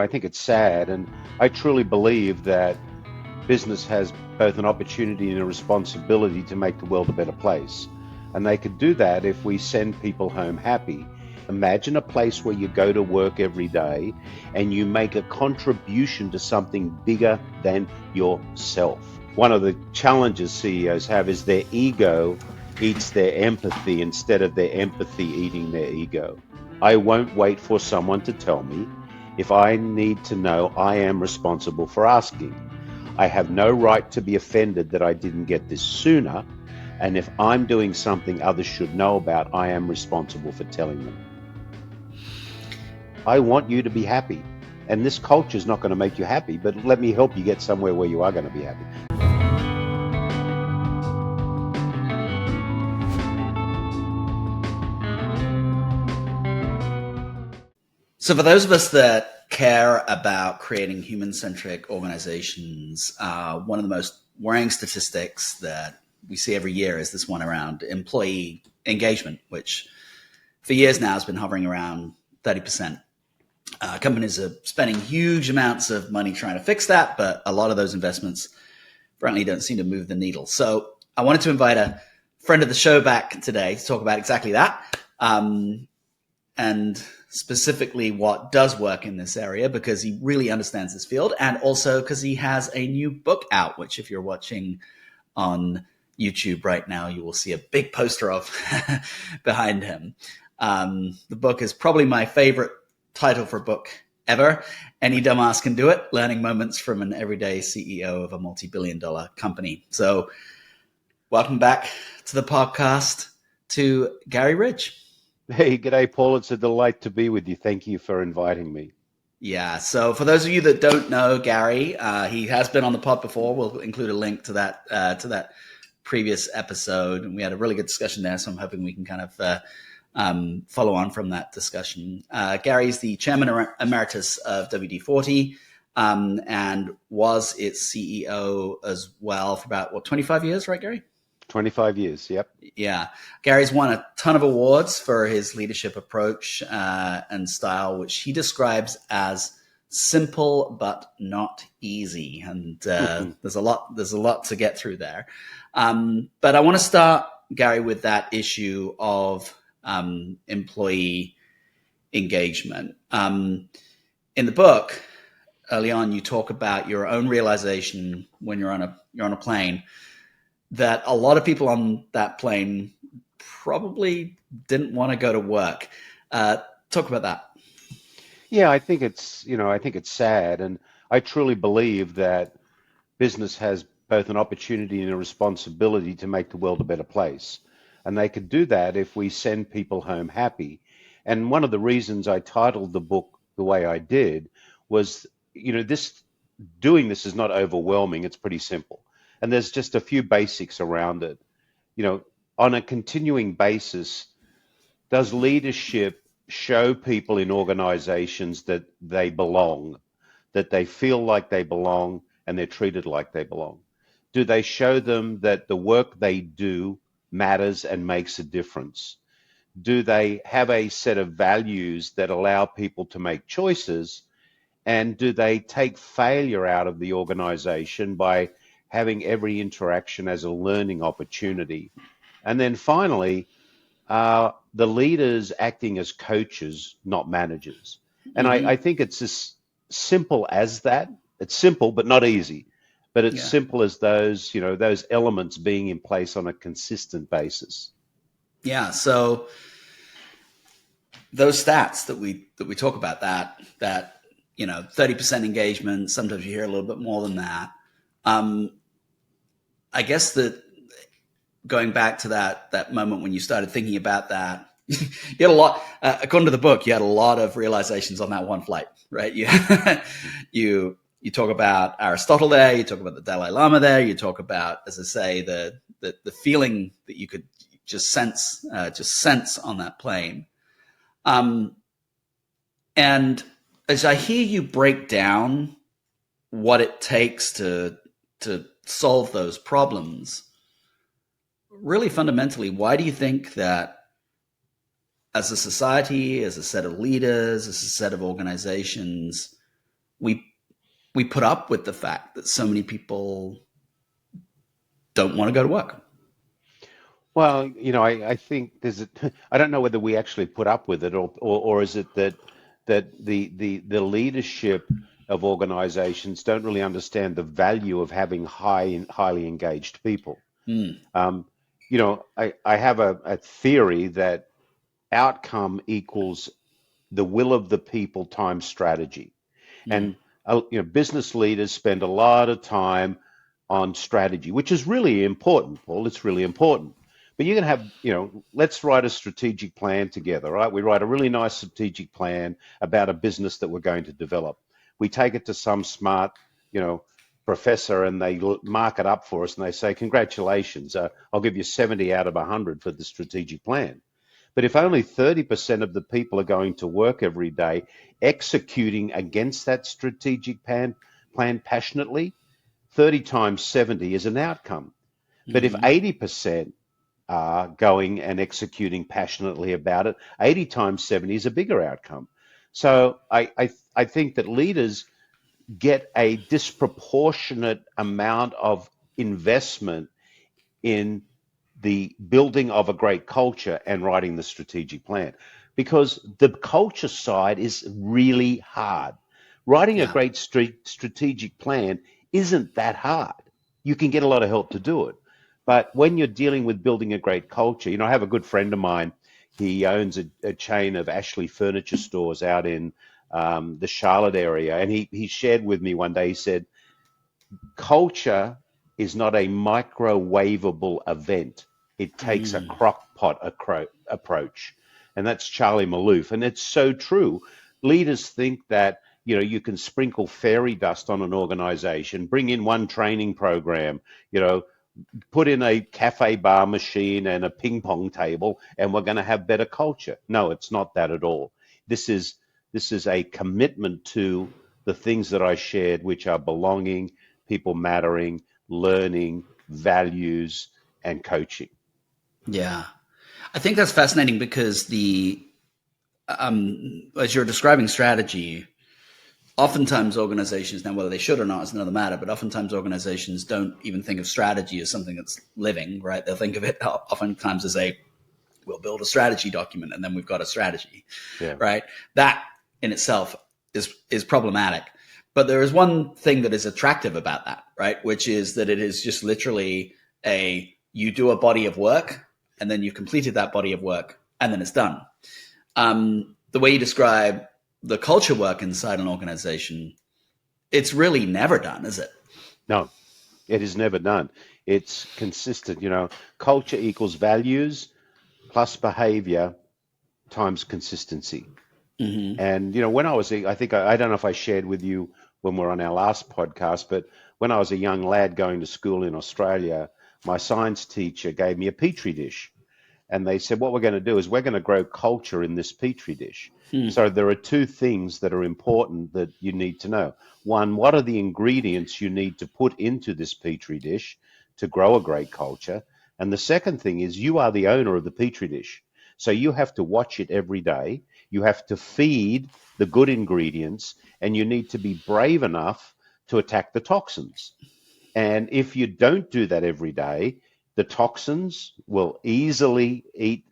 I think it's sad, and I truly believe that business has both an opportunity and a responsibility to make the world a better place. And they could do that if we send people home happy. Imagine a place where you go to work every day and you make a contribution to something bigger than yourself. One of the challenges CEOs have is their ego eats their empathy instead of their empathy eating their ego. I won't wait for someone to tell me. If I need to know, I am responsible for asking. I have no right to be offended that I didn't get this sooner, and if I'm doing something others should know about, I am responsible for telling them. I want you to be happy, and this culture is not going to make you happy, but let me help you get somewhere where you are going to be happy. So for those of us that care about creating human-centric organizations, one of the most worrying statistics that we see every year is this one around employee engagement, which for years now has been hovering around 30%. Companies are spending huge amounts of money trying to fix that, but a lot of those investments frankly don't seem to move the needle. So I wanted to invite a friend of the show back today to talk about exactly that. And specifically what does work in this area, because he really understands this field, and also because he has a new book out, which if you're watching on YouTube right now, you will see a big poster of behind him. The book is probably my favorite title for a book ever. Any Dumbass Can Do It, Learning Moments from an Everyday CEO of a Multi-Billion-Dollar Company. So welcome back to the podcast to Garry Ridge. Hey, g'day, Paul. It's a delight to be with you. Thank you for inviting me. Yeah. So for those of you that don't know Garry, he has been on the pod before. We'll include a link to that previous episode, and we had a really good discussion there. So I'm hoping we can kind of follow on from that discussion. Gary's the Chairman Emeritus of WD-40 and was its CEO as well for about 25 years, right, Garry? 25 years, yep. Yeah. Gary's won a ton of awards for his leadership approach and style, which he describes as simple but not easy. And there's a lot to get through there. But I want to start, Garry, with that issue of employee engagement. In the book, early on, you talk about your own realization when you're on a plane that a lot of people on that plane probably didn't want to go to work. Talk about that. Yeah, I think it's sad, and I truly believe that business has both an opportunity and a responsibility to make the world a better place. And they could do that if we send people home happy. And one of the reasons I titled the book the way I did was, doing this is not overwhelming, it's pretty simple. And there's just a few basics around it. On a continuing basis, does leadership show people in organizations that they belong, that they feel like they belong, and they're treated like they belong? Do they show them that the work they do matters and makes a difference? Do they have a set of values that allow people to make choices? And do they take failure out of the organization by having every interaction as a learning opportunity? And then finally, the leaders acting as coaches, not managers. And I think it's as simple as that. It's simple, but not easy. But it's simple as those elements being in place on a consistent basis. Yeah. So those stats that we talk about, that 30% engagement, sometimes you hear a little bit more than that. I guess that going back to that moment when you started thinking about that, you had a lot, according to the book, you had a lot of realizations on that one flight, right? You talk about Aristotle there, you talk about the Dalai Lama there, you talk about, as I say, the feeling that you could just sense on that plane. And as I hear you break down what it takes to solve those problems, really fundamentally, why do you think that as a society, as a set of leaders, as a set of organizations, we put up with the fact that so many people don't want to go to work. Well, I think I don't know whether we actually put up with it, or is it that the leadership of organizations don't really understand the value of having highly engaged people. Mm. I have a theory that outcome equals the will of the people times strategy. Mm. And business leaders spend a lot of time on strategy, which is really important, Paul. It's really important. But you can have, let's write a strategic plan together, right? We write a really nice strategic plan about a business that we're going to develop. We take it to some smart, you know, professor, and they mark it up for us, and they say, congratulations, I'll give you 70 out of 100 for the strategic plan. But if only 30% of the people are going to work every day executing against that strategic plan passionately, 30 times 70 is an outcome. But if Mm-hmm. 80% are going and executing passionately about it, 80 times 70 is a bigger outcome. So I think that leaders get a disproportionate amount of investment in the building of a great culture and writing the strategic plan, because the culture side is really hard. Writing a Yeah. great strategic plan isn't that hard. You can get a lot of help to do it. But when you're dealing with building a great culture, I have a good friend of mine. He owns a chain of Ashley furniture stores out in the Charlotte area. And he shared with me one day, he said, culture is not a microwavable event. It takes a Mm. crock pot approach. And that's Charlie Malouf. And it's so true. Leaders think that, you can sprinkle fairy dust on an organization, bring in one training program, put in a cafe bar machine and a ping pong table, and we're going to have better culture. No, it's not that at all. This is a commitment to the things that I shared, which are belonging, people mattering, learning, values, and coaching. Yeah. I think that's fascinating because as you're describing strategy, oftentimes organizations, now whether they should or not is another matter, but oftentimes organizations don't even think of strategy as something that's living, right? They'll think of it oftentimes as we'll build a strategy document and then we've got a strategy, Yeah. right? That in itself is problematic. But there is one thing that is attractive about that, right? Which is that it is just literally you do a body of work and then you've completed that body of work and then it's done. The way you describe the culture work inside an organization, it's really never done, is it? No, it is never done. It's consistent. Culture equals values plus behavior times consistency. Mm-hmm. And when I think I don't know if I shared with you when we were on our last podcast, but when I was a young lad going to school in Australia, my science teacher gave me a petri dish, and they said, what we're going to do is we're going to grow culture in this petri dish. Hmm. So there are two things that are important that you need to know. One, what are the ingredients you need to put into this petri dish to grow a great culture? And the second thing is you are the owner of the petri dish. So you have to watch it every day. You have to feed the good ingredients, and you need to be brave enough to attack the toxins. And if you don't do that every day, the toxins will easily eat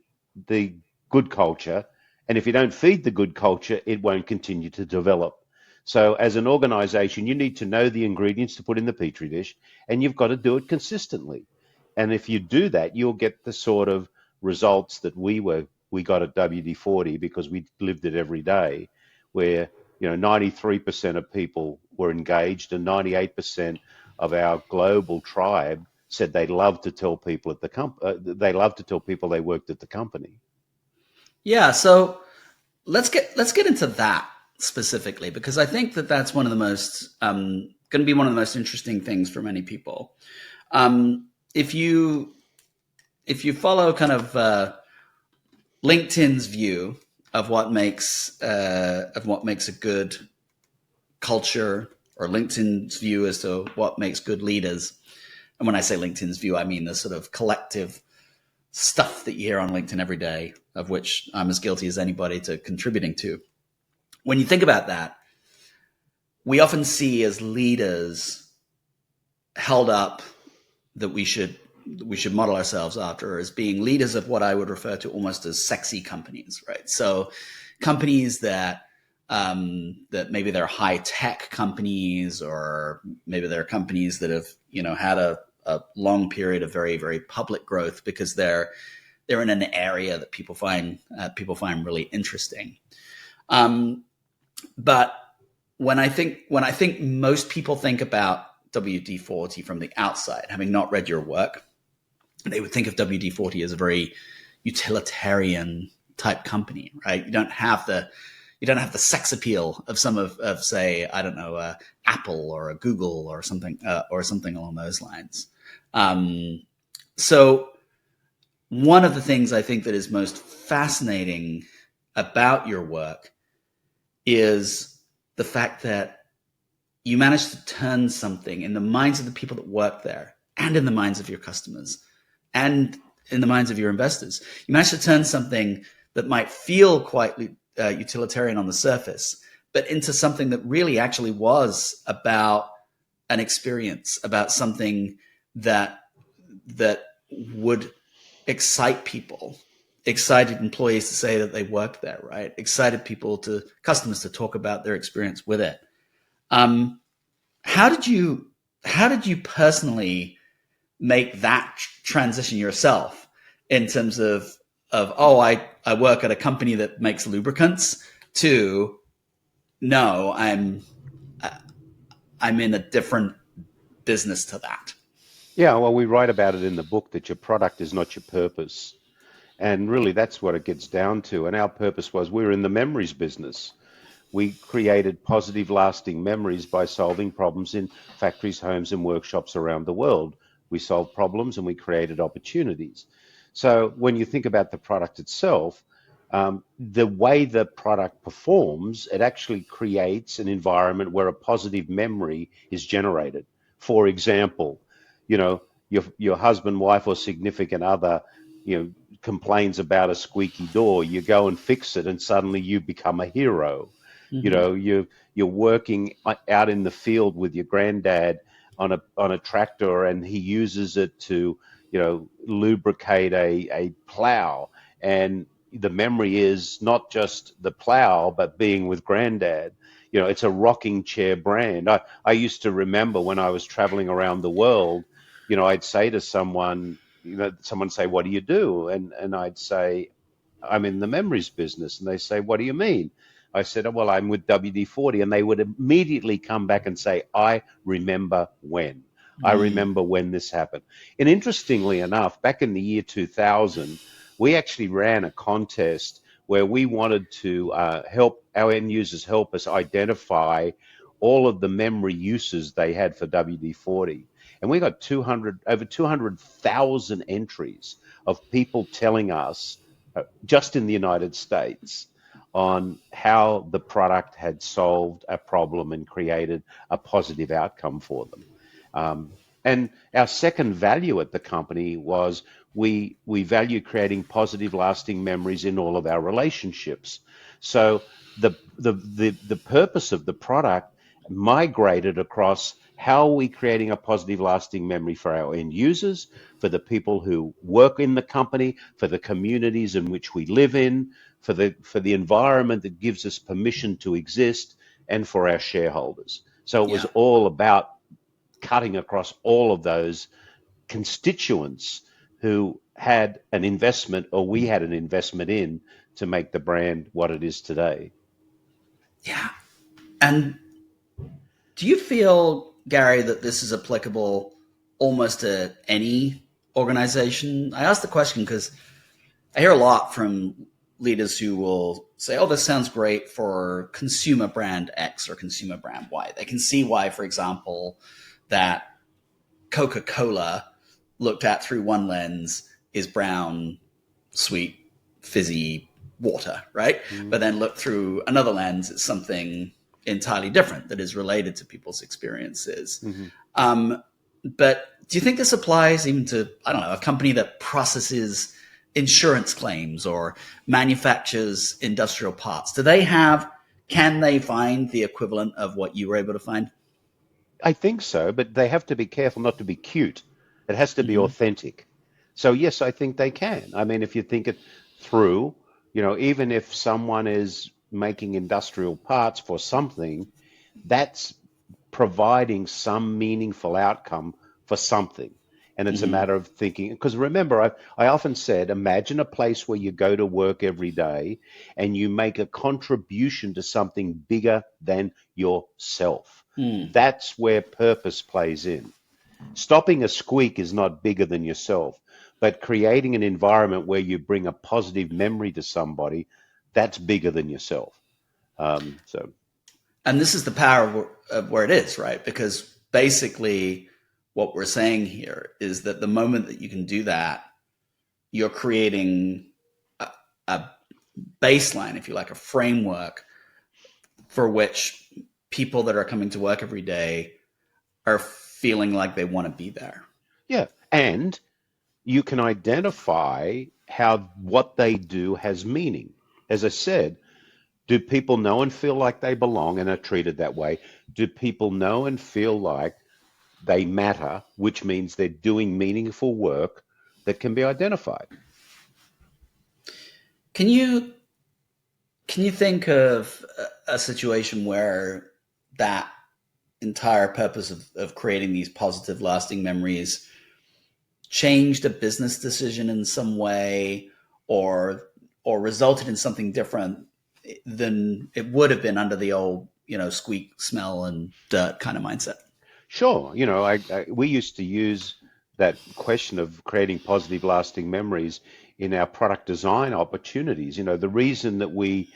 the good culture. And if you don't feed the good culture, it won't continue to develop. So as an organization, you need to know the ingredients to put in the petri dish, and you've got to do it consistently. And if you do that, you'll get the sort of results that we got at WD-40 because we lived it every day, where 93% of people were engaged and 98% of our global tribe said they love to tell people at they love to tell people they worked at the company. Yeah. So let's get into that specifically, because I think that that's one of the most going to be one of the most interesting things for many people. If you follow kind of LinkedIn's view of what makes a good culture, or LinkedIn's view as to what makes good leaders, and when I say LinkedIn's view, I mean the sort of collective stuff that you hear on LinkedIn every day, of which I'm as guilty as anybody to contributing to. When you think about that, we often see as leaders held up that we should model ourselves after as being leaders of what I would refer to almost as sexy companies, right? So companies that maybe they're high tech companies, or maybe they're companies that have, had a long period of very, very public growth because they're in an area that people find really interesting. But when I think most people think about WD-40 from the outside, having not read your work, they would think of WD-40 as a very utilitarian type company, right? You don't have the sex appeal of some of say, I don't know, Apple or a Google or something along those lines. So one of the things I think that is most fascinating about your work is the fact that you managed to turn something in the minds of the people that work there, and in the minds of your customers, and in the minds of your investors. You managed to turn something that might feel quite utilitarian on the surface, but into something that really actually was about an experience, about something that would excite people, excited employees to say that they worked there, right? Excited customers to talk about their experience with it. How did you personally make that transition yourself in terms of I work at a company that makes lubricants, to no, I'm in a different business to that? Yeah, well, we write about it in the book that your product is not your purpose. And really, that's what it gets down to. And our purpose was, we're in the memories business. We created positive, lasting memories by solving problems in factories, homes, and workshops around the world. We solved problems and we created opportunities. So when you think about the product itself, the way the product performs, it actually creates an environment where a positive memory is generated. For example, your husband, wife, or significant other, complains about a squeaky door. You go and fix it, and suddenly you become a hero. Mm-hmm. You're working out in the field with your granddad on a tractor, and he uses it to lubricate a plow, and the memory is not just the plow but being with granddad. It's a rocking chair brand. I used to remember when I was traveling around the world, I'd say to someone, someone say, "What do you do?" And I'd say, "I'm in the memories business." And they say, "What do you mean?" I said, "Oh, well, I'm with WD-40." And they would immediately come back and say, "I remember when. I remember when this happened." And interestingly enough, back in the year 2000, we actually ran a contest where we wanted to help our end users help us identify all of the memory uses they had for WD-40. And we got over 200,000 entries of people telling us, just in the United States, on how the product had solved a problem and created a positive outcome for them. And our second value at the company was we value creating positive, lasting memories in all of our relationships. So the purpose of the product migrated across how are we creating a positive, lasting memory for our end users, for the people who work in the company, for the communities in which we live in, for the environment that gives us permission to exist, and for our shareholders. So it was all about cutting across all of those constituents who had an investment, or we had an investment in, to make the brand what it is today. Yeah. And do you feel, Garry, that this is applicable almost to any organization? I ask the question because I hear a lot from leaders who will say, "Oh, this sounds great for consumer brand X or consumer brand Y." They can see why, for example, that Coca-Cola, looked at through one lens, is brown, sweet, fizzy water, right? Mm-hmm. But then look through another lens, it's something entirely different that is related to people's experiences. Mm-hmm. But do you think this applies even to, I don't know, a company that processes insurance claims or manufactures industrial parts? Do they have can they find the equivalent of what you were able to find? I think so, but they have to be careful not to be cute. It has to be Mm-hmm. authentic. So yes, I think they can. I mean, if you think it through, even if someone is making industrial parts for something, that's providing some meaningful outcome for something. And it's a Mm-hmm. matter of thinking, because remember, I often said, imagine a place where you go to work every day and you make a contribution to something bigger than yourself. Mm. That's where purpose plays in. Stopping a squeak is not bigger than yourself, but creating an environment where you bring a positive memory to somebody, that's bigger than yourself. So, And this is the power of where it is, right? Because basically, what we're saying here is that the moment that you can do that, you're creating a baseline, if you like, a framework for which people that are coming to work every day are feeling like they want to be there. yeah. And you can identify how what they do has meaning. As I said, do people know and feel like they belong and are treated that way? Do people know and feel like they matter, which means they're doing meaningful work that can be identified? Can you think of a situation where that entire purpose of creating these positive, lasting memories changed a business decision in some way, or resulted in something different than it would have been under the old, squeak, smell, and dirt kind of mindset? Sure. We used to use that question of creating positive, lasting memories in our product design opportunities. The reason that we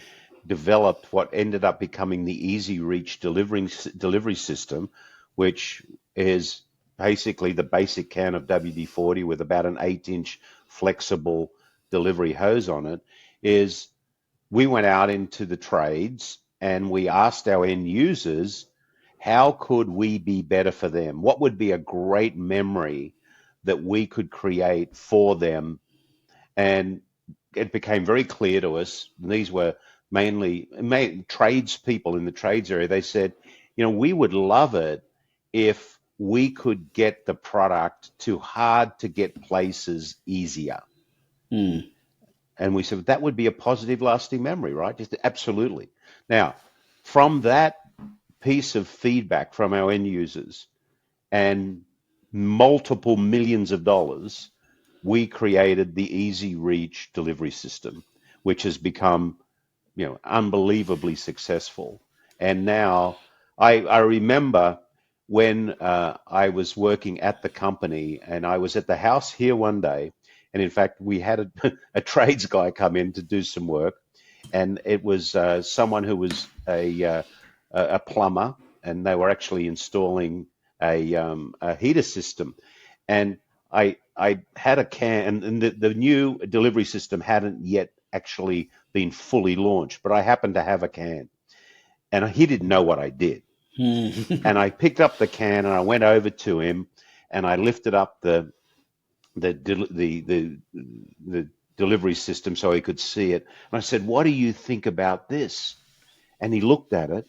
developed what ended up becoming the Easy Reach delivery system, which is basically the basic can of WD-40 with about an 8-inch flexible delivery hose on it, is we went out into the trades and we asked our end users, how could we be better for them? What would be a great memory that we could create for them? And it became very clear to us, and these were mainly tradespeople in the trades area. They said, we would love it if we could get the product to hard to get places easier. Hmm. And we said that would be a positive, lasting memory, right? Just absolutely. Now, from that piece of feedback from our end users and multiple millions of dollars, we created the Easy Reach delivery system, which has become, unbelievably successful. And now I remember when I was working at the company and I was at the house here one day. And in fact, we had a trades guy come in to do some work. And it was someone who was a plumber, and they were actually installing a heater system. And I had a can, and the new delivery system hadn't yet actually been fully launched, but I happened to have a can, and he didn't know what I did. Hmm. And I picked up the can and I went over to him, and I lifted up the delivery system so he could see it. And I said, "What do you think about this?" And he looked at it,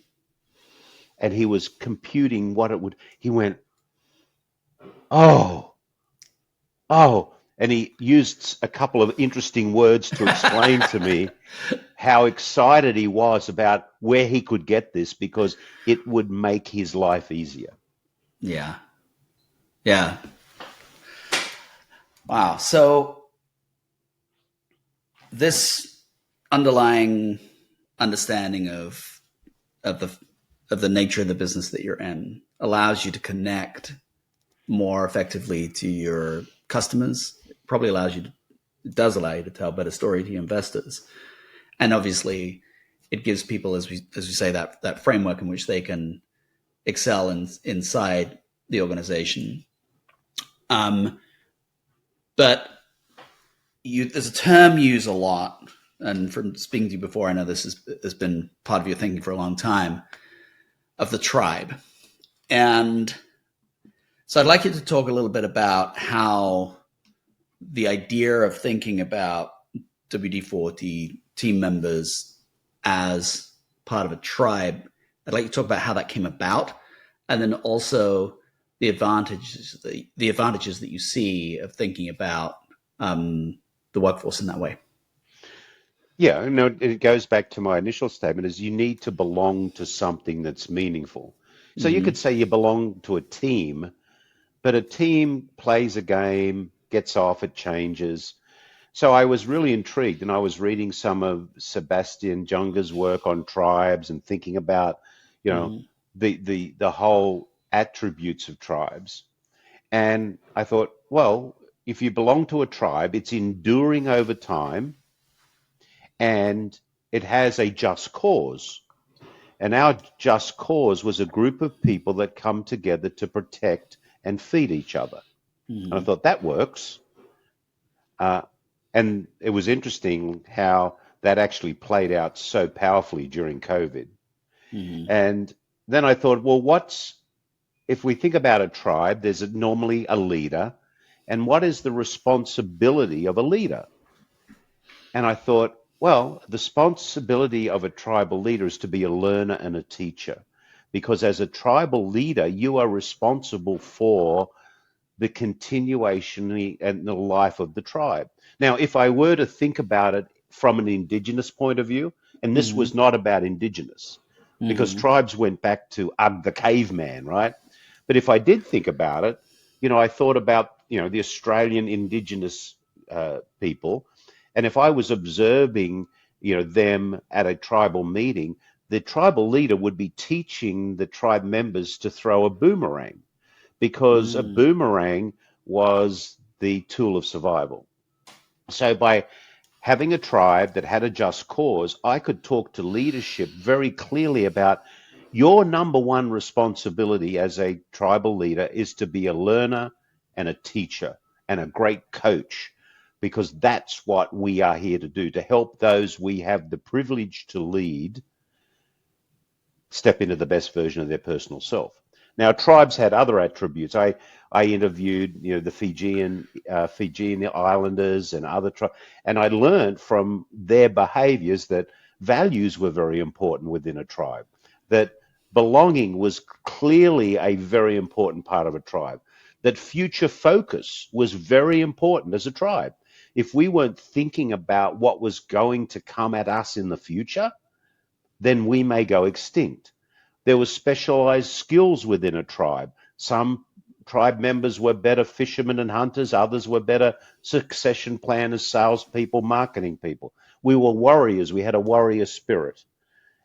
and he was computing what it would. He went, "Oh, oh." And he used a couple of interesting words to explain to me how excited he was about where he could get this because it would make his life easier. Yeah. Yeah. Wow. So this underlying understanding of the the nature of the business that you're in allows you to connect more effectively to your customers. It probably it does allow you to tell a better story to your investors. And obviously it gives people, as we say, that framework in which they can excel inside the organization. But there's a term you use a lot, and from speaking to you before, I know this has been part of your thinking for a long time, of the tribe. And so I'd like you to talk a little bit about how the idea of thinking about WD-40 team members as part of a tribe. I'd like you to talk about how that came about, and then also the advantages that you see of thinking about the workforce in that way. Yeah, no, it goes back to my initial statement is you need to belong to something that's meaningful. So you Mm-hmm. could say you belong to a team, but a team plays a game, gets off, it changes. So I was really intrigued, and I was reading some of Sebastian Junger's work on tribes and thinking about, you know, Mm-hmm. the whole attributes of tribes. And I thought, well, if you belong to a tribe, it's enduring over time and it has a just cause. And our just cause was a group of people that come together to protect and feed each other. And I Mm-hmm. thought that works. Uh, and it was interesting how that actually played out so powerfully during COVID. Mm-hmm. And then I thought, well, if we think about a tribe, there's normally a leader. And what is the responsibility of a leader? And I thought, well, the responsibility of a tribal leader is to be a learner and a teacher. Because as a tribal leader, you are responsible for the continuation and the life of the tribe. Now, if I were to think about it from an indigenous point of view, and this Mm-hmm. was not about indigenous, because Mm-hmm. tribes went back to Ugg the caveman, right? But if I did think about it, I thought about, the Australian indigenous people, and if I was observing, them at a tribal meeting, the tribal leader would be teaching the tribe members to throw a boomerang because a Mm-hmm. boomerang was the tool of survival. So by having a tribe that had a just cause, I could talk to leadership very clearly about your number one responsibility as a tribal leader is to be a learner and a teacher and a great coach, because that's what we are here to do, to help those we have the privilege to lead step into the best version of their personal self. Now, tribes had other attributes. I interviewed, the Fijian Islanders and other tribes, and I learned from their behaviors that values were very important within a tribe, that belonging was clearly a very important part of a tribe, that future focus was very important as a tribe. If we weren't thinking about what was going to come at us in the future, then we may go extinct. There were specialized skills within a tribe. Some tribe members were better fishermen and hunters. Others were better succession planners, salespeople, marketing people. We were warriors. We had a warrior spirit.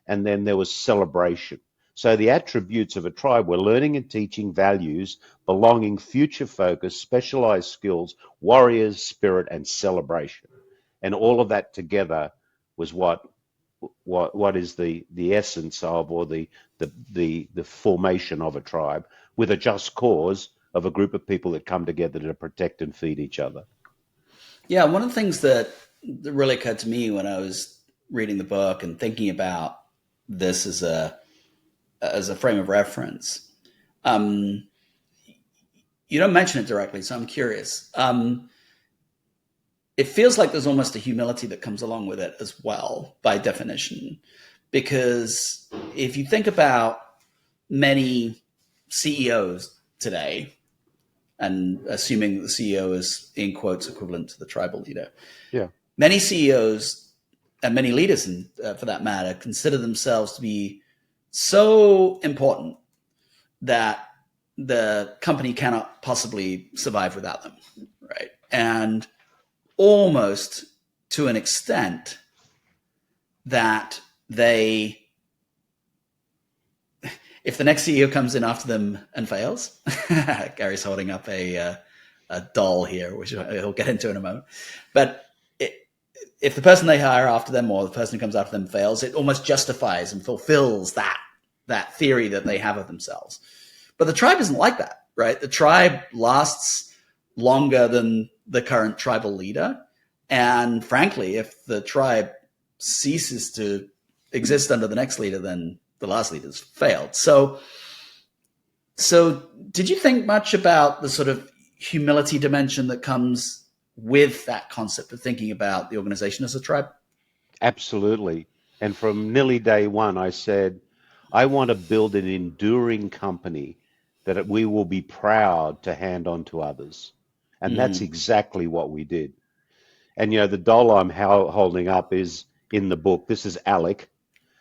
And then there was celebration. So the attributes of a tribe were learning and teaching, values, belonging, future focus, specialized skills, warriors, spirit, and celebration. And all of that together was what is the essence of, or the formation of a tribe, with a just cause of a group of people that come together to protect and feed each other. Yeah, one of the things that really occurred to me when I was reading the book and thinking about this as a frame of reference, um, you don't mention it directly, so I'm curious. It feels like there's almost a humility that comes along with it as well, by definition, because if you think about many CEOs today, and assuming that the CEO is in quotes equivalent to the tribal leader, Yeah. many CEOs and many leaders, for that matter, consider themselves to be so important that the company cannot possibly survive without them, right? And almost to an extent that they, if the next CEO comes in after them and fails, Gary's holding up a doll here, which he'll get into in a moment. But if the person they hire after them or the person who comes after them fails, it almost justifies and fulfills that theory that they have of themselves. But the tribe isn't like that, right? The tribe lasts longer than the current tribal leader. And frankly, if the tribe ceases to exist under the next leader, then the last leader's failed. So did you think much about the sort of humility dimension that comes with that concept of thinking about the organization as a tribe? Absolutely. And from nearly day one, I said, I want to build an enduring company that we will be proud to hand on to others. And that's Hmm. exactly what we did. And, the doll I'm holding up is in the book. This is Alec,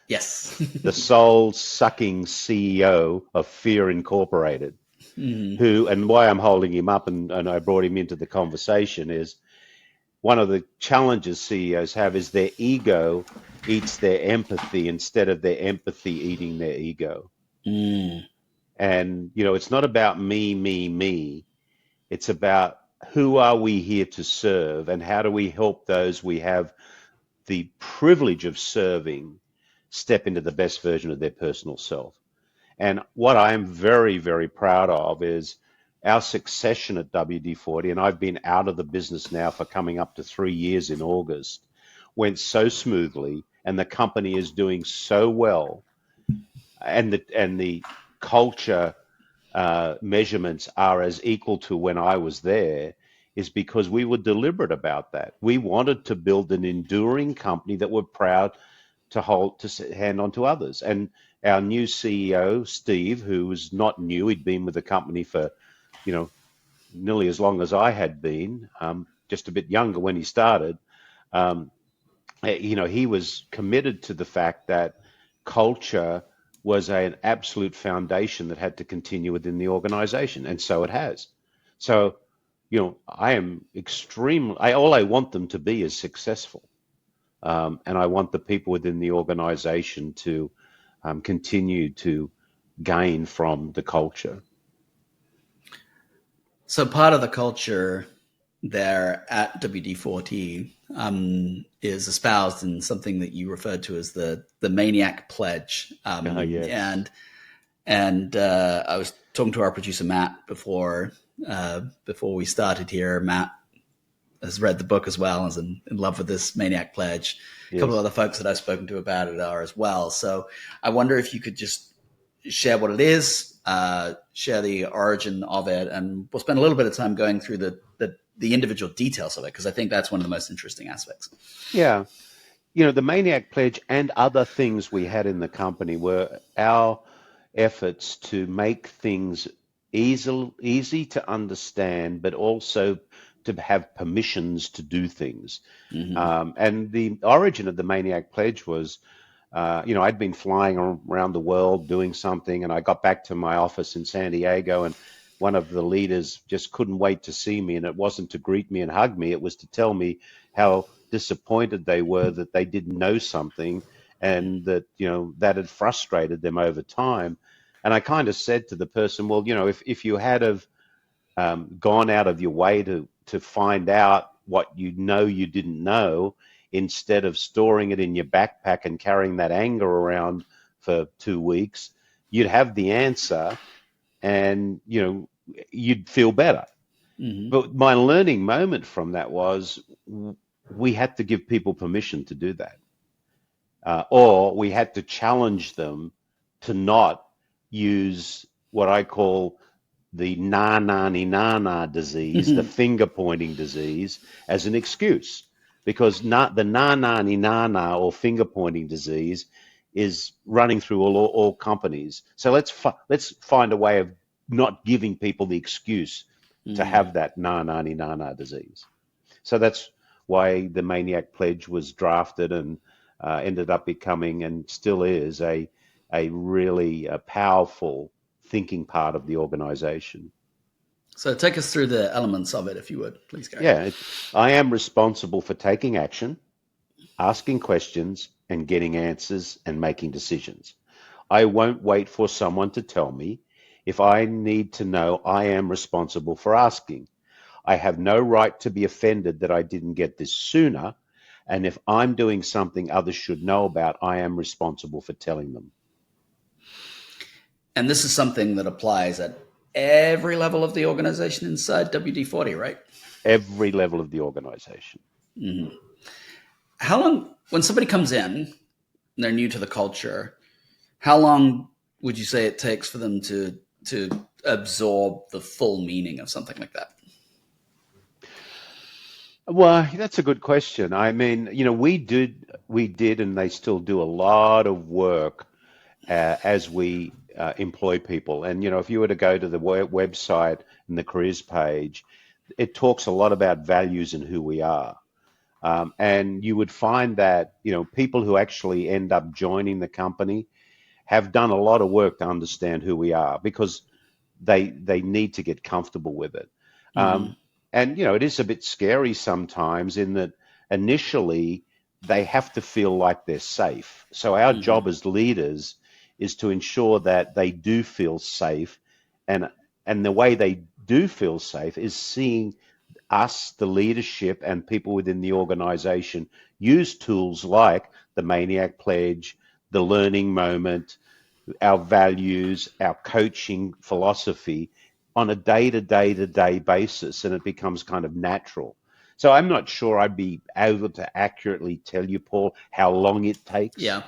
Yes. the soul sucking CEO of Fear Incorporated, Hmm. and why I'm holding him up and I brought him into the conversation is one of the challenges CEOs have is their ego eats their empathy instead of their empathy eating their ego. Mm. And, it's not about me, me, me. It's about who are we here to serve and how do we help those we have the privilege of serving step into the best version of their personal self. And what I am very, very proud of is our succession at WD-40, and I've been out of the business now for coming up to 3 years in August, went so smoothly, and the company is doing so well, and the culture measurements are as equal to when I was there, is because we were deliberate about that. We wanted to build an enduring company that we're proud to hand on to others. And our new CEO, Steve, who was not new, he'd been with the company for, you know, nearly as long as I had been, just a bit younger when he started. Um, he was committed to the fact that culture was an absolute foundation that had to continue within the organization, and so it has. So, I am all I want them to be is successful. And I want the people within the organization to continue to gain from the culture. So part of the culture there at WD-40 is espoused in something that you referred to as the Maniac pledge. Yes. And I was talking to our producer Matt before we started here. Matt has read the book as well and is in love with this Maniac pledge. A couple of Yes. other folks that I've spoken to about it are as well. So I wonder if you could just share what it is, share the origin of it, and we'll spend a little bit of time going through the individual details of it, because I think that's one of the most interesting aspects. Yeah. The Maniac Pledge and other things we had in the company were our efforts to make things easy to understand, but also to have permissions to do things. Mm-hmm. And the origin of the Maniac Pledge was, I'd been flying around the world doing something, and I got back to my office in San Diego, and one of the leaders just couldn't wait to see me, and it wasn't to greet me and hug me, it was to tell me how disappointed they were that they didn't know something, and that, that had frustrated them over time. And I kind of said to the person, well, if you had have gone out of your way to find out what you didn't know, instead of storing it in your backpack and carrying that anger around for 2 weeks, you'd have the answer, and you'd feel better. Mm-hmm. But my learning moment from that was we had to give people permission to do that, or we had to challenge them to not use what I call the na na ni na na disease, the finger pointing disease, as an excuse, because the na na ni na na or finger pointing disease is running through all companies. So let's find a way of not giving people the excuse to Mm. have that na na ni na na disease. So that's why the Maniac Pledge was drafted and ended up becoming, and still is, a really powerful thinking part of the organization. So take us through the elements of it, if you would, please, Garry. Yeah, I am responsible for taking action, asking questions, and getting answers and making decisions. I won't wait for someone to tell me. If I need to know, I am responsible for asking. I have no right to be offended that I didn't get this sooner. And if I'm doing something others should know about, I am responsible for telling them. And this is something that applies at every level of the organization inside WD-40, right? Every level of the organization. Mm-hmm. How long, when somebody comes in and they're new to the culture, how long would you say it takes for them to absorb the full meaning of something like that? Well, that's a good question. I mean, we did, and they still do a lot of work as we employ people. And if you were to go to the website and the careers page, it talks a lot about values and who we are. And you would find that, people who actually end up joining the company have done a lot of work to understand who we are because they need to get comfortable with it. Hmm. Um, and it is a bit scary sometimes in that initially they have to feel like they're safe. So our Hmm. job as leaders is to ensure that they do feel safe, and the way they do feel safe is seeing us, the leadership, and people within the organization use tools like the Maniac Pledge, the learning moment, our values, our coaching philosophy on a day-to-day basis, and it becomes kind of natural. So I'm not sure I'd be able to accurately tell you, Paul, how long it takes, Yeah.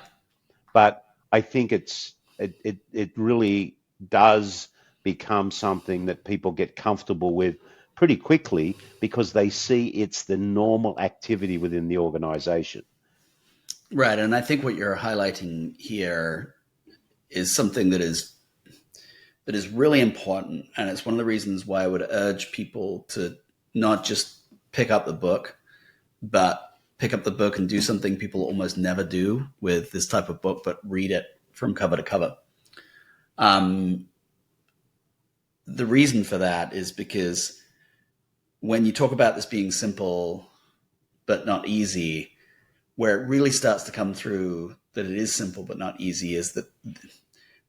but I think it really does become something that people get comfortable with pretty quickly because they see it's the normal activity within the organization. Right. And I think what you're highlighting here is something that is really important, and it's one of the reasons why I would urge people to not just pick up the book, but pick up the book and do something people almost never do with this type of book, but read it from cover to cover. Um, the reason for that is because when you talk about this being simple but not easy, where it really starts to come through that it is simple but not easy is that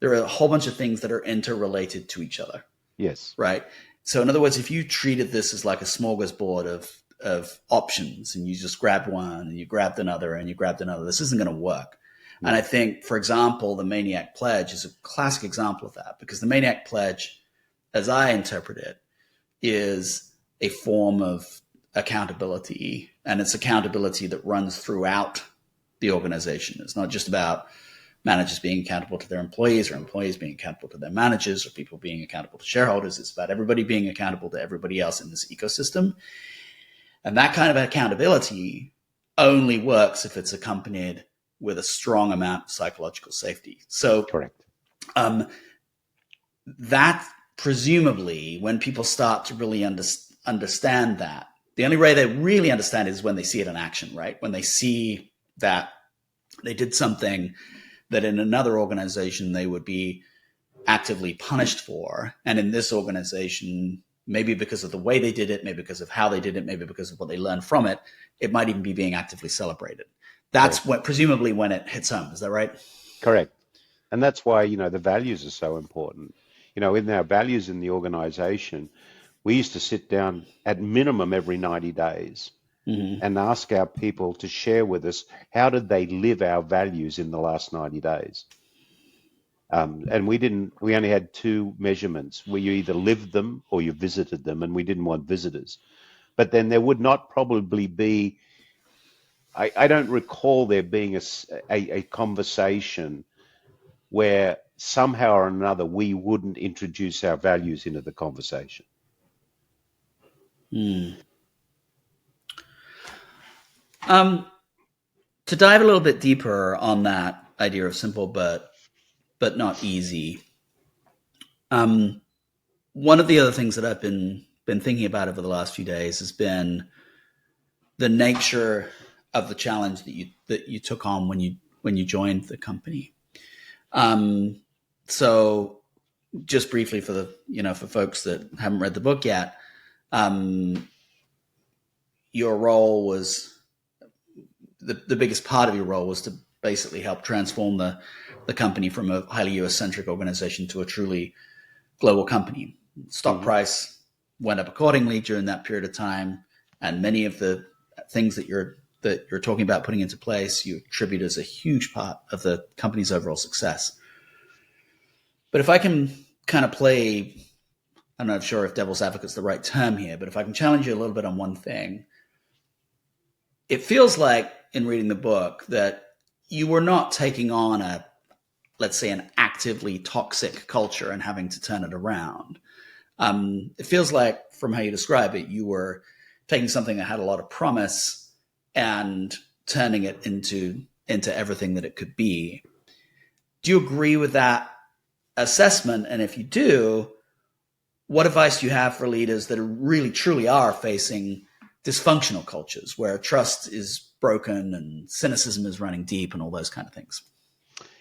there are a whole bunch of things that are interrelated to each other, Yes. right? So in other words, if you treated this as like a smorgasbord of options and you just grabbed one and you grabbed another and you grabbed another, this isn't going to work. And I No. think, for example, the Maniac Pledge is a classic example of that, because the Maniac Pledge, as I interpret it, is a form of accountability, and it's accountability that runs throughout the organization. It's not just about managers being accountable to their employees or employees being accountable to their managers or people being accountable to shareholders. It's about everybody being accountable to everybody else in this ecosystem. And that kind of accountability only works if it's accompanied with a strong amount of psychological safety. So Correct. um, that presumably, when people start to really understand that, the only way they really understand it is when they see it in action, right? When they see that they did something that in another organization they would be actively punished for. And in this organization, maybe because of the way they did it, maybe because of how they did it, maybe because of what they learned from it, it might even be being actively celebrated. That's Correct. what presumably when it hits home. Is that right? Correct. And that's why, the values are so important. In our values in the organization, we used to sit down at minimum every 90 days Mm-hmm. and ask our people to share with us how did they live our values in the last 90 days. And we only had two measurements where you either lived them or you visited them, and we didn't want visitors. But then there would not probably be, I don't recall there being a conversation where somehow or another we wouldn't introduce our values into the conversation. Mm. Um, to dive a little bit deeper on that idea of simple but not easy. Um, One of the other things that I've been thinking about over the last few days has been the nature of the challenge that you took on when you joined the company. Um, so just briefly for for folks that haven't read the book yet, um, your role was the biggest part of your role was to basically help transform the company from a highly US centric organization to a truly global company. Stock Hmm. price went up accordingly during that period of time, and many of the things that you're talking about putting into place, you attribute as a huge part of the company's overall success. But if I can kind of play, I'm not sure if devil's advocate's the right term here, but if I can challenge you a little bit on one thing, it feels like in reading the book that you were not taking on let's say, an actively toxic culture and having to turn it around. It feels like, from how you describe it, you were taking something that had a lot of promise and turning it into everything that it could be. Do you agree with that assessment? And if you do, what advice do you have for leaders that really truly are facing dysfunctional cultures where trust is broken and cynicism is running deep and all those kind of things?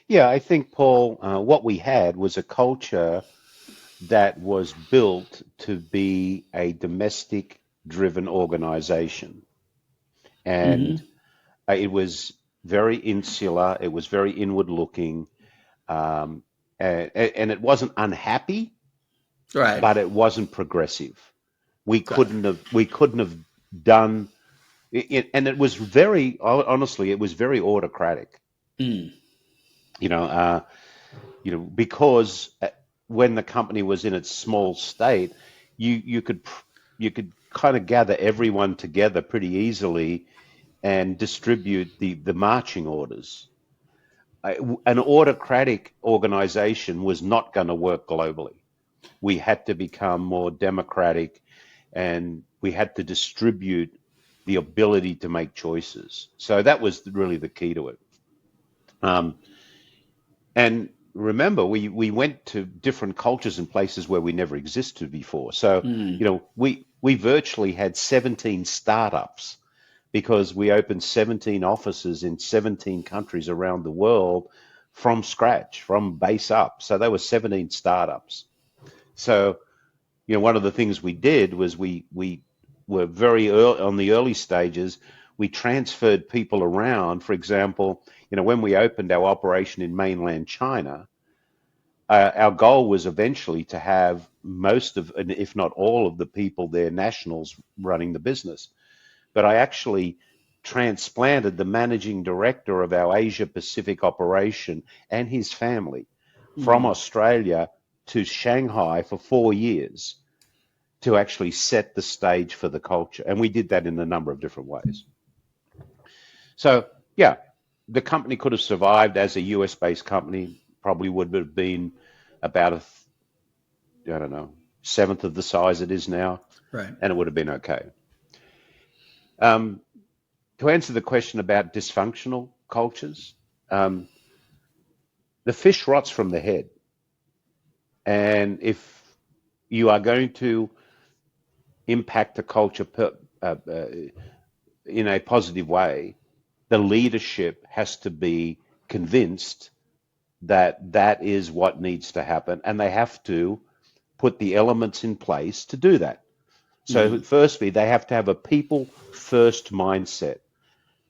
Yeah, I think, Paul, what we had was a culture that was built to be a domestic driven organization. And Mm-hmm. it was very insular, it was very inward looking, and it wasn't unhappy, Right. but it wasn't progressive. We Got it. couldn't have done it, and it was very honestly, it was very autocratic. Mm. You know, because when the company was in its small state, you could kind of gather everyone together pretty easily and distribute the marching orders. An autocratic organization was not going to work globally. We had to become more democratic, and we had to distribute the ability to make choices. So that was really the key to it. Um, and remember, we went to different cultures and places where we never existed before. So, Mm. we virtually had 17 startups because we opened 17 offices in 17 countries around the world from scratch, from base up. So there were 17 startups. So, one of the things we did was we were very early on the early stages. We transferred people around. For example, when we opened our operation in mainland China, our goal was eventually to have most of, if not all of the people there, nationals running the business. But I actually transplanted the managing director of our Asia Pacific operation and his family from Mm. Australia to Shanghai for 4 years to actually set the stage for the culture. And we did that in a number of different ways. So, yeah, the company could have survived as a US based company, probably would have been about I don't know, seventh of the size it is now, Right. and it would have been okay. Um, to answer the question about dysfunctional cultures, um, the fish rots from the head. And if you are going to impact the culture in a positive way, the leadership has to be convinced that that is what needs to happen, and they have to put the elements in place to do that. So, Mm. firstly, they have to have a people first mindset.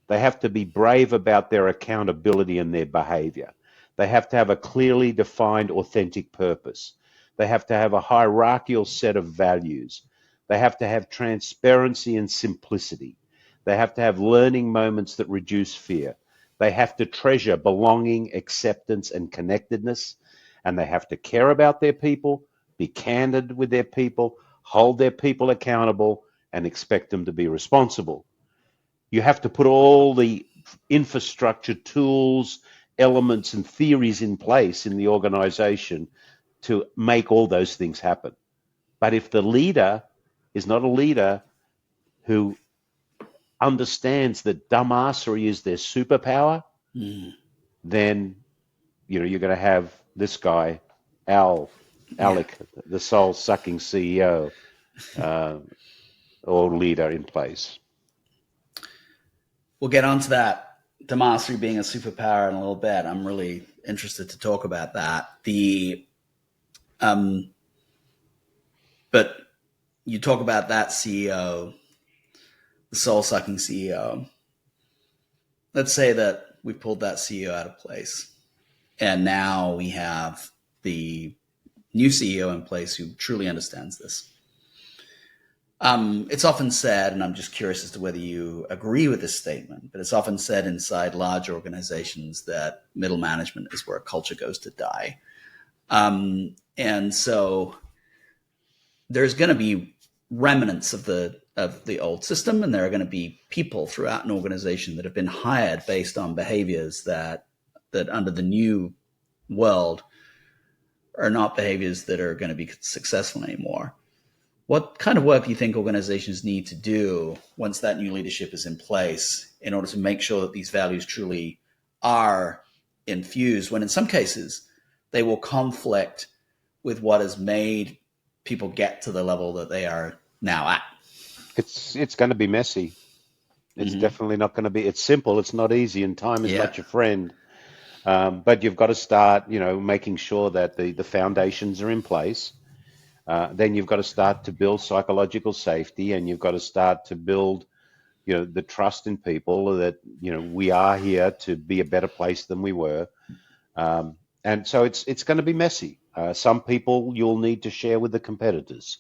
They have to be brave about their accountability and their behavior. They have to have a clearly defined, authentic purpose. They have to have a hierarchical set of values. They have to have transparency and simplicity. They have to have learning moments that reduce fear. They have to treasure belonging, acceptance, and connectedness. And they have to care about their people, be candid with their people, hold their people accountable, and expect them to be responsible. You have to put all the infrastructure, tools, elements, and theories in place in the organization to make all those things happen. But if the leader is not a leader who understands that dumbassery is their superpower, Mm. then you're going to have this guy, Yeah. Alec, the soul-sucking CEO uh, or leader in place. We'll get onto that Demastery being a superpower in a little bit. I'm really interested to talk about that. Um, but you talk about that CEO, the soul sucking CEO. Let's say that we pulled that CEO out of place, and now we have the new CEO in place who truly understands this. It's often said, and I'm just curious as to whether you agree with this statement, but it's often said inside large organizations that middle management is where culture goes to die. And so there's going to be remnants of the old system, and there are going to be people throughout an organization that have been hired based on behaviors that under the new world are not behaviors that are going to be successful anymore. What kind of work do you think organizations need to do once that new leadership is in place in order to make sure that these values truly are infused, when in some cases they will conflict with what has made people get to the level that they are now at? It's going to be messy. It's Mm-hmm. definitely not going to be. It's simple. It's not easy, and time is Yeah. not your friend. But you've got to start, making sure that the foundations are in place. Then you've got to start to build psychological safety, and you've got to start to build, the trust in people that, we are here to be a better place than we were. And so it's going to be messy. Some people you'll need to share with the competitors.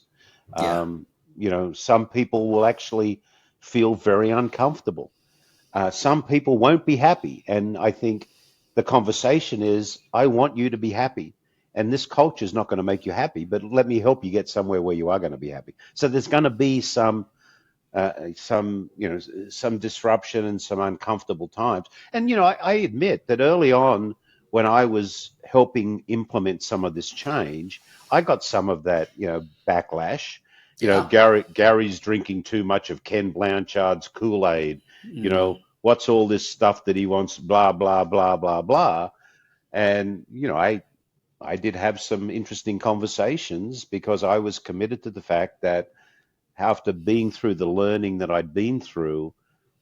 Yeah. Some people will actually feel very uncomfortable. Some people won't be happy. And I think the conversation is, I want you to be happy. And this culture is not going to make you happy, but let me help you get somewhere where you are going to be happy. So there's going to be some disruption and some uncomfortable times. And I admit that early on, when I was helping implement some of this change, I got some of that backlash. Yeah. Gary's drinking too much of Ken Blanchard's Kool-Aid. Mm. What's all this stuff that he wants? Blah blah blah blah blah. And I did have some interesting conversations because I was committed to the fact that after being through the learning that I'd been through,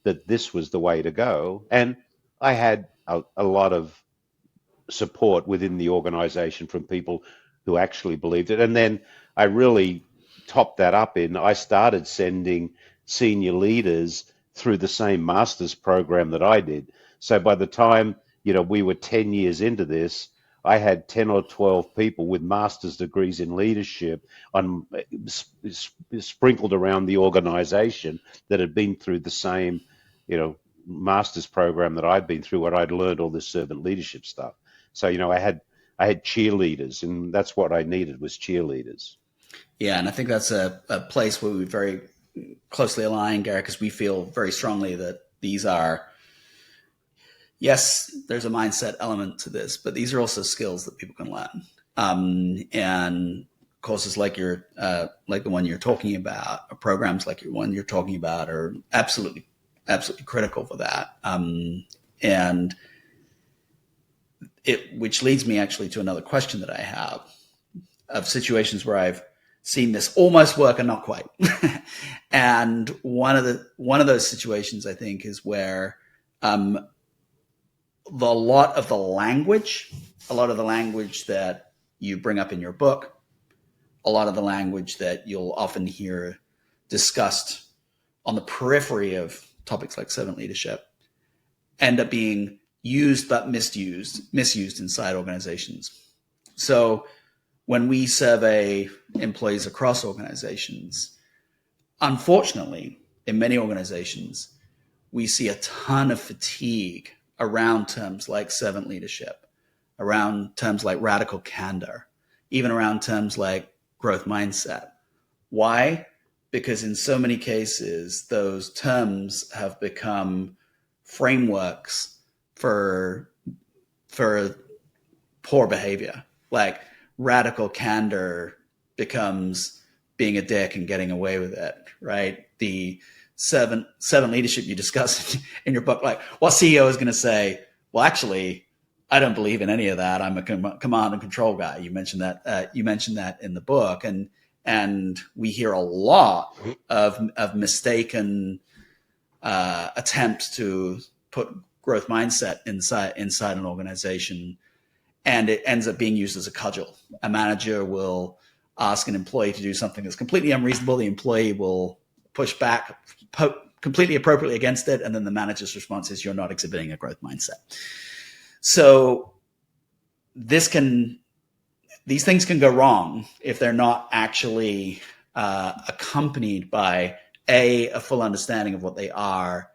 that this was the way to go. And I had a lot of support within the organization from people who actually believed it. And then I really topped that up I started sending senior leaders through the same master's program that I did. So by the time, we were 10 years into this, I had 10 or 12 people with master's degrees in leadership sprinkled around the organization that had been through the same, master's program that I'd been through, where I'd learned all this servant leadership stuff. So, I had cheerleaders, and that's what I needed, was cheerleaders. Yeah. And I think that's a place where we very closely align, Garrett, because we feel very strongly that these are, yes, there's a mindset element to this, but these are also skills that people can learn. And courses like like the one you're talking about, or programs like your one you're talking about, are absolutely critical for that. And which leads me actually to another question that I have, of situations where I've seen this almost work and not quite. And one of those situations, I think, is where a lot of the language that you bring up in your book, a lot of the language that you'll often hear discussed on the periphery of topics like servant leadership, end up being used but misused inside organizations. So when we survey employees across organizations, unfortunately, in many organizations, we see a ton of fatigue around terms like servant leadership, around terms like radical candor, even around terms like growth mindset. Why? Because in so many cases, those terms have become frameworks for poor behavior. Like, radical candor becomes being a dick and getting away with it, right? The servant leadership you discuss in your book, like, what CEO is going to say, well, actually, I don't believe in any of that. I'm a command and control guy. You mentioned that in the book, and we hear a lot of mistaken attempts to put growth mindset inside an organization, and it ends up being used as a cudgel. A manager will ask an employee to do something that's completely unreasonable. The employee will push back completely appropriately against it, and then the manager's response is, "You're not exhibiting a growth mindset." So these things can go wrong if they're not actually accompanied by a full understanding of what they are,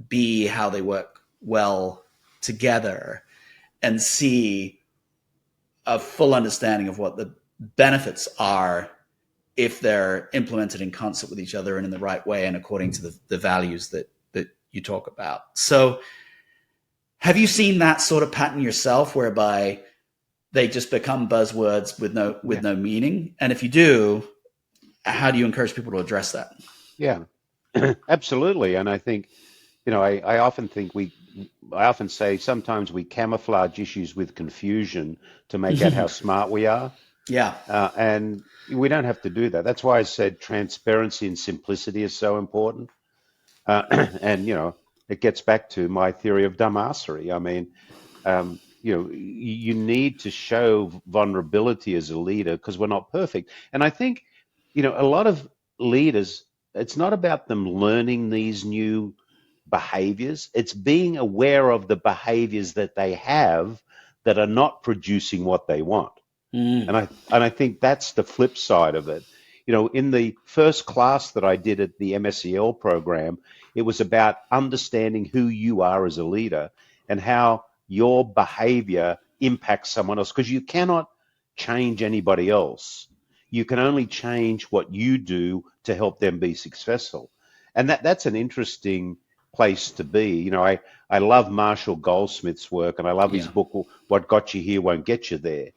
B, how they work well together, and C, a full understanding of what the benefits are if they're implemented in concert with each other and in the right way and according to the values that you talk about. So have you seen that sort of pattern yourself, whereby they just become buzzwords with no meaning? And if you do, how do you encourage people to address that? Yeah, absolutely. And I think, I often I often say sometimes we camouflage issues with confusion to make out how smart we are. Yeah. And we don't have to do that. That's why I said transparency and simplicity is so important. And, it gets back to my theory of dumbassery. I mean, you need to show vulnerability as a leader because we're not perfect. And I think, a lot of leaders, it's not about them learning these new behaviors. It's being aware of the behaviors that they have that are not producing what they want. Mm. And I think that's the flip side of it. In the first class that I did at the MSEL program, it was about understanding who you are as a leader and how your behavior impacts someone else, because you cannot change anybody else. You can only change what you do to help them be successful. And that's an interesting place to be. I love Marshall Goldsmith's work, and I love his Yeah. book, What Got You Here Won't Get You There.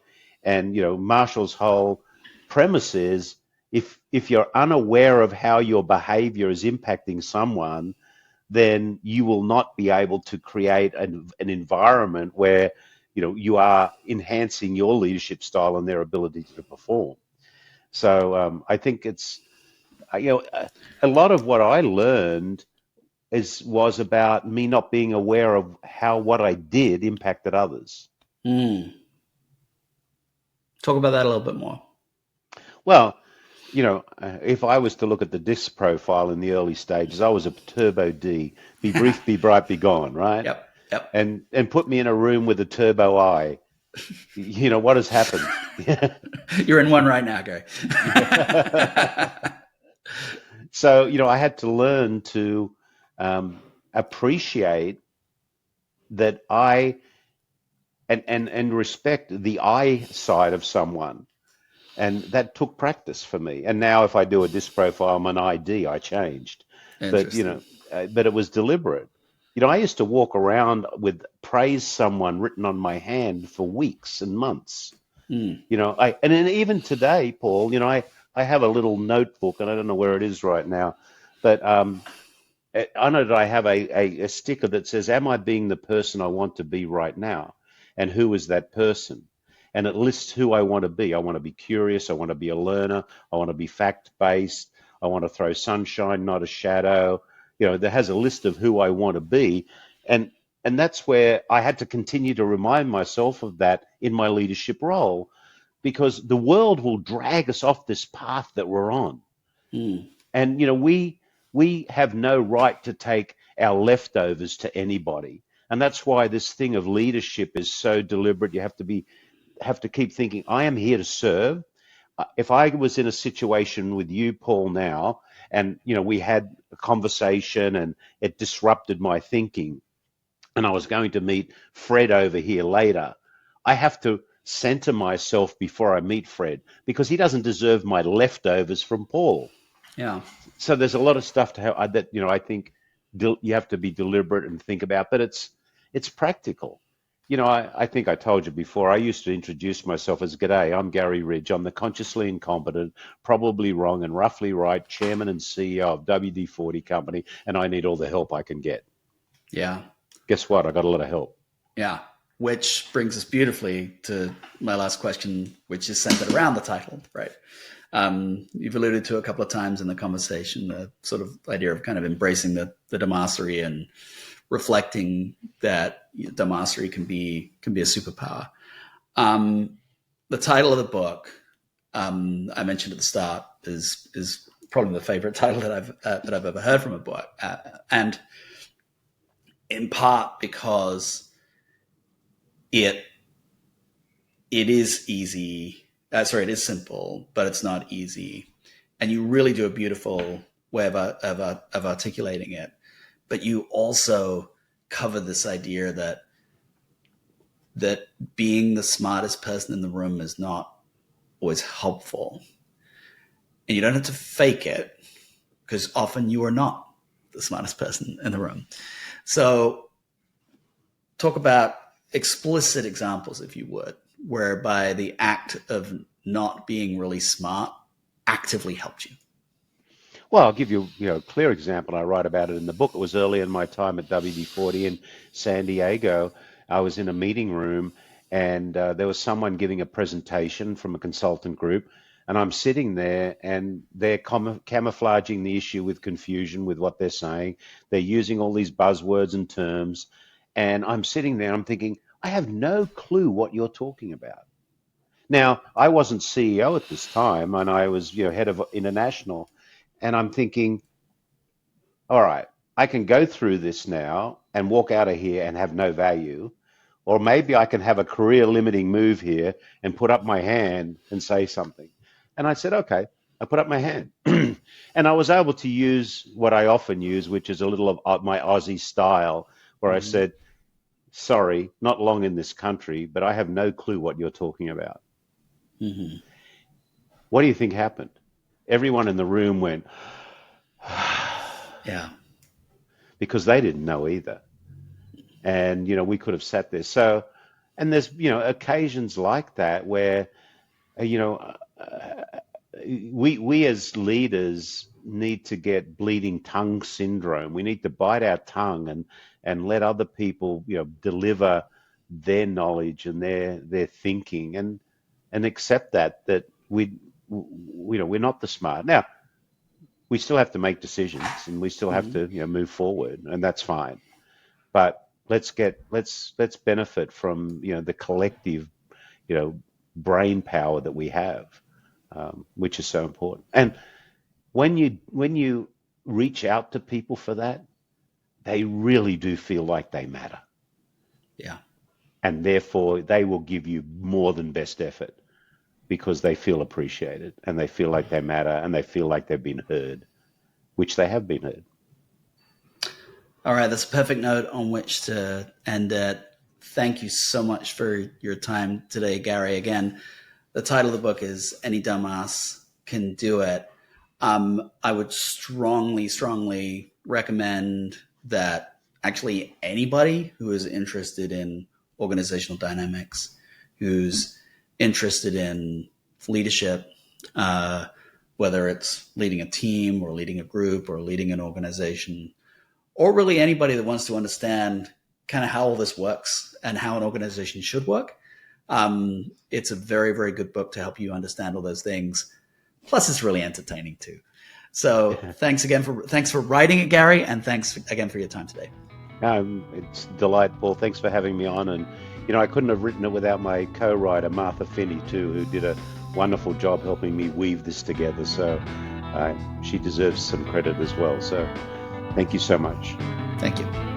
And Marshall's whole premise is if you're unaware of how your behavior is impacting someone, then you will not be able to create an environment where you are enhancing your leadership style and their ability to perform. So I think it's a lot of what I learned was about me not being aware of how what I did impacted others. Mm. Talk about that a little bit more. Well, if I was to look at the disc profile in the early stages, I was a turbo D, be brief, be bright, be gone, right? Yep. Yep. And put me in a room with a turbo I. What has happened? You're in one right now, Garry. So, I had to learn to appreciate that and respect the I side of someone. And that took practice for me. And now if I do a disc profile, I'm an ID, I changed. But, Interesting. but it was deliberate. I used to walk around with praise someone written on my hand for weeks and months. Mm. And then even today, Paul, I have a little notebook and I don't know where it is right now, but I know that I have a sticker that says, am I being the person I want to be right now? And who is that person? And it lists who I want to be. I want to be curious. I want to be a learner. I want to be fact-based. I want to throw sunshine, not a shadow. There has a list of who I want to be. And that's where I had to continue to remind myself of that in my leadership role, because the world will drag us off this path that we're on. Mm. And we have no right to take our leftovers to anybody. And that's why this thing of leadership is so deliberate. You have to keep thinking, I am here to serve. If I was in a situation with you, Paul, now, and we had a conversation and it disrupted my thinking, and I was going to meet Fred over here later, I have to center myself before I meet Fred, because he doesn't deserve my leftovers from Paul. Yeah. So there's a lot of stuff that I think you have to be deliberate and think about, but it's practical. I think I told you before, I used to introduce myself as, G'day, I'm Garry Ridge. I'm the consciously incompetent, probably wrong and roughly right chairman and CEO of WD-40 company, and I need all the help I can get. Yeah. Guess what? I got a lot of help. Yeah. Which brings us beautifully to my last question, which is centered around the title, right? You've alluded to a couple of times in the conversation the sort of idea of kind of embracing the dumbassery and reflecting that dumbassery can be a superpower. The title of the book, I mentioned at the start, is probably the favorite title that I've ever heard from a book, and in part because it is easy. It is simple, but it's not easy. And you really do a beautiful way of articulating it. But you also cover this idea that being the smartest person in the room is not always helpful. And you don't have to fake it, because often you are not the smartest person in the room. So talk about explicit examples, if you would, whereby the act of not being really smart actively helped you? Well, I'll give you, a clear example. I write about it in the book. It was early in my time at WD-40 in San Diego. I was in a meeting room, and there was someone giving a presentation from a consultant group, and I'm sitting there, and they're camouflaging the issue with confusion with what they're saying. They're using all these buzzwords and terms, and I'm sitting there, I'm thinking, I have no clue what you're talking about. Now, I wasn't CEO at this time, and I was, head of international. And I'm thinking, all right, I can go through this now and walk out of here and have no value. Or maybe I can have a career limiting move here and put up my hand and say something. And I said, okay, I put up my hand. And I was able to use what I often use, which is a little of my Aussie style, where I said, sorry, not long in this country, but I have no clue what you're talking about. Mm-hmm. What do you think happened? Everyone in the room went, Yeah. because they didn't know either. And, we could have sat there. So, and there's, occasions like that where, we as leaders need to get bleeding tongue syndrome. We need to bite our tongue and let other people, deliver their knowledge and their thinking and accept that we're not the smart. Now, we still have to make decisions and we still have to, move forward, and that's fine. But let's benefit from, the collective, brain power that we have, which is so important. And when you reach out to people for that, they really do feel like they matter. Yeah. And therefore they will give you more than best effort because they feel appreciated and they feel like they matter and they feel like they've been heard, which they have been heard. All right, that's a perfect note on which to end it. Thank you so much for your time today, Garry. Again, the title of the book is Any Dumbass Can Do It. I would strongly recommend that actually anybody who is interested in organizational dynamics, who's interested in leadership, whether it's leading a team or leading a group or leading an organization, or really anybody that wants to understand kind of how all this works and how an organization should work. It's a very, very good book to help you understand all those things. Plus, it's really entertaining too. So thanks for writing it, Garry, and thanks again for your time today. It's delightful. Thanks for having me on. And, I couldn't have written it without my co-writer, Martha Finney, too, who did a wonderful job helping me weave this together. So she deserves some credit as well. So thank you so much. Thank you.